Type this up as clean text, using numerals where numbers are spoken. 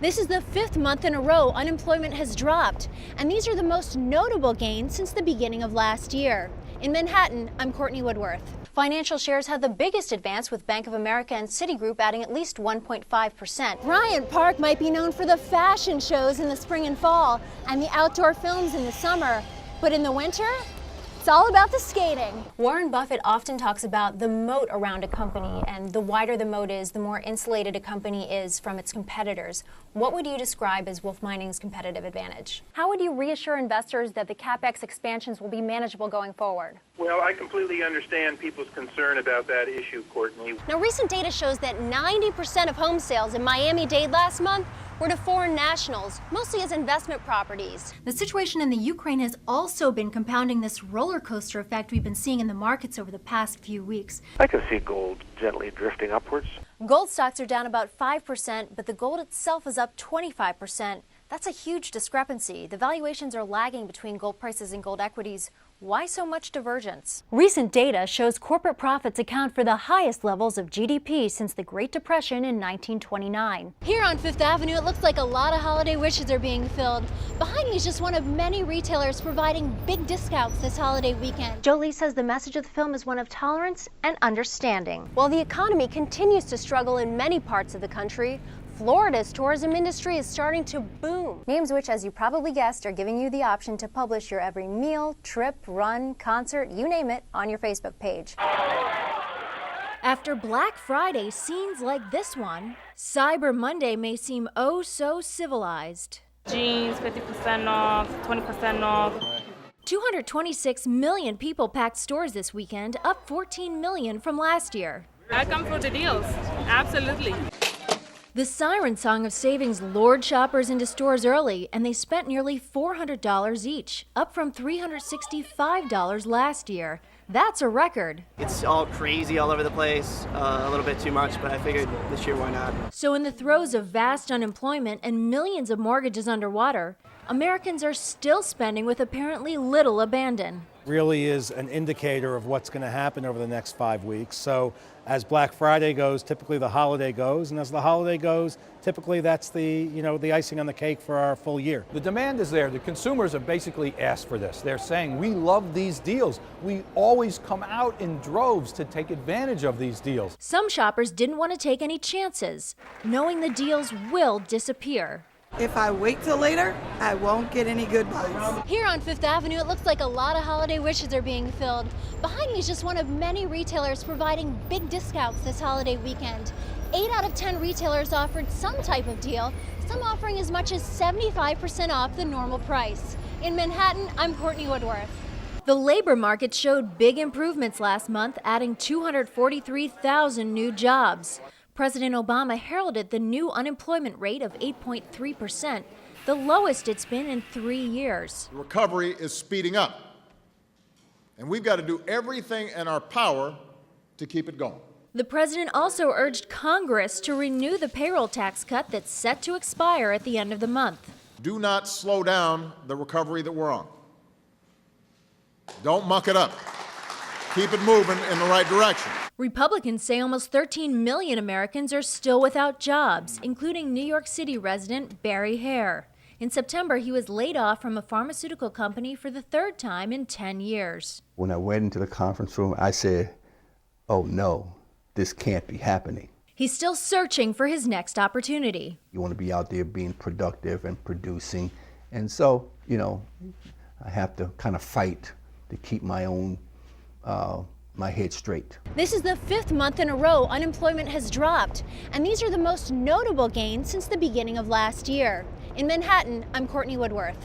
This is the fifth month in a row unemployment has dropped, and these are the most notable gains since the beginning of last year. In Manhattan, I'm Courtney Woodworth. Financial shares had the biggest advance, with Bank of America and Citigroup adding at least 1.5%. Bryant Park might be known for the fashion shows in the spring and fall and the outdoor films in the summer, but in the winter, it's all about the skating. Warren Buffett often talks about the moat around a company, and the wider the moat is, the more insulated a company is from its competitors. What would you describe as Wolf Mining's competitive advantage? How would you reassure investors that the CapEx expansions will be manageable going forward? Well, I completely understand people's concern about that issue, Courtney. Now, recent data shows that 90% of home sales in Miami-Dade last month were to foreign nationals, mostly as investment properties. The situation in the Ukraine has also been compounding this roller coaster effect we've been seeing in the markets over the past few weeks. I can see gold gently drifting upwards. Gold stocks are down about 5%, but the gold itself is up 25%. That's a huge discrepancy. The valuations are lagging between gold prices and gold equities. Why so much divergence? Recent data shows corporate profits account for the highest levels of GDP since the Great Depression in 1929. Here on Fifth Avenue, it looks like a lot of holiday wishes are being filled. Behind me is just one of many retailers providing big discounts this holiday weekend. Jolie says the message of the film is one of tolerance and understanding. While the economy continues to struggle in many parts of the country, Florida's tourism industry is starting to boom. Names which, as you probably guessed, are giving you the option to publish your every meal, trip, run, concert, you name it, on your Facebook page. After Black Friday scenes like this one, Cyber Monday may seem oh so civilized. Jeans, 50% off, 20% off. 226 million people packed stores this weekend, up 14 million from last year. I come for the deals, absolutely. The siren song of savings lured shoppers into stores early, and they spent nearly $400 each, up from $365 last year. That's a record. It's all crazy all over the place, a little bit too much, but I figured this year, why not? So in the throes of vast unemployment and millions of mortgages underwater, Americans are still spending with apparently little abandon. Really is an indicator of what's going to happen over the next 5 weeks. So as Black Friday goes, typically the holiday goes, and as the holiday goes, typically that's the icing on the cake for our full year. The demand is there. The consumers have basically asked for this. They're saying, we love these deals. We always come out in droves to take advantage of these deals. Some shoppers didn't want to take any chances, knowing the deals will disappear. If I wait till later, I won't get any good buys. Here on Fifth Avenue, it looks like a lot of holiday wishes are being filled. Behind me is just one of many retailers providing big discounts this holiday weekend. 8 out of 10 retailers offered some type of deal, some offering as much as 75% off the normal price. In Manhattan, I'm Courtney Woodworth. The labor market showed big improvements last month, adding 243,000 new jobs. President Obama heralded the new unemployment rate of 8.3%, the lowest it's been in 3 years. The recovery is speeding up, and we've got to do everything in our power to keep it going. The president also urged Congress to renew the payroll tax cut that's set to expire at the end of the month. Do not slow down the recovery that we're on. Don't muck it up. Keep it moving in the right direction. Republicans say almost 13 million Americans are still without jobs, including New York City resident Barry Hare. In September, he was laid off from a pharmaceutical company for the third time in 10 years. When I went into the conference room, I said, oh no, this can't be happening. He's still searching for his next opportunity. You want to be out there being productive and producing. And so, I have to kind of fight to keep my own my head straight. This is the fifth month in a row unemployment has dropped, and these are the most notable gains since the beginning of last year. In Manhattan, I'm Courtney Woodworth.